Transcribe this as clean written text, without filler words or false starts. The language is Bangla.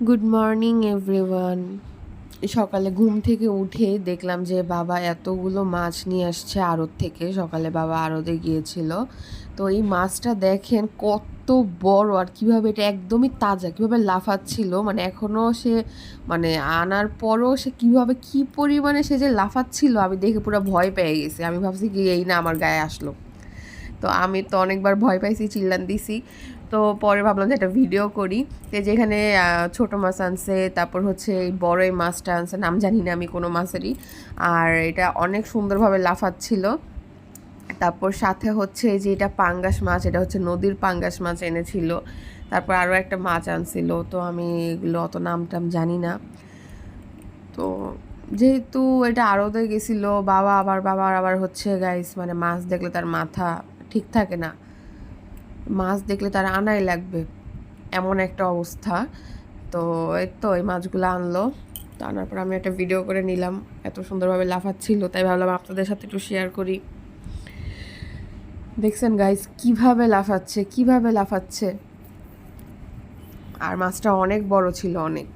Good morning everyone. সকালে ঘুম থেকে উঠে দেখলাম যে বাবা এতগুলো মাছ নিয়ে আসছে আড়ত থেকে। সকালে বাবা আড়তে গিয়েছিল, তো এই মাছটা দেখেন কত বড়, আর কিভাবে এটা একদমই তাজা, কিভাবে লাফাচ্ছিল, মানে এখনও সে মানে আনার পরও সে কিভাবে কি পরিমাণে সে যে লাফাচ্ছিল, আমি দেখে পুরো ভয় পেয়ে গেছি। আমি ভাবছি কি এই না আমার গায়ে আসলো। তো আমি তো অনেকবার ভয় পাইছি, চিল্লান দিছি। তো পরে ভাবলাম যে একটা ভিডিও করি, যেখানে ছোটো মাছ আনছে, তারপর হচ্ছে এই বড় এই মাছটা আনছে, নাম জানি না আমি কোনো মাছেরই। আর এটা অনেক সুন্দরভাবে লাফাচ্ছিল। তারপর সাথে হচ্ছে যে এটা পাঙ্গাস মাছ, এটা হচ্ছে নদীর পাঙ্গাস মাছ এনেছিল। তারপর আরও একটা মাছ আনছিল, তো আমি এগুলো অত নাম টাম জানি না। তো যেহেতু এটা আড়তে গেছিল, বাবার আবার হচ্ছে গাইস, মানে মাছ দেখলে তার মাথা ঠিক থাকে না, মাছ দেখলে তার আনাই লাগবে, এমন একটা অবস্থা। তো এই তো এই মাছগুলো আনলো, তো আনার পর আমি একটা ভিডিও করে নিলাম। এত সুন্দরভাবে লাফাচ্ছিল, তাই ভাবলাম আপনাদের সাথে একটু শেয়ার করি। দেখছেন গাইস কিভাবে লাফাচ্ছে, কিভাবে লাফাচ্ছে। আর মাছটা অনেক বড় ছিল, অনেক।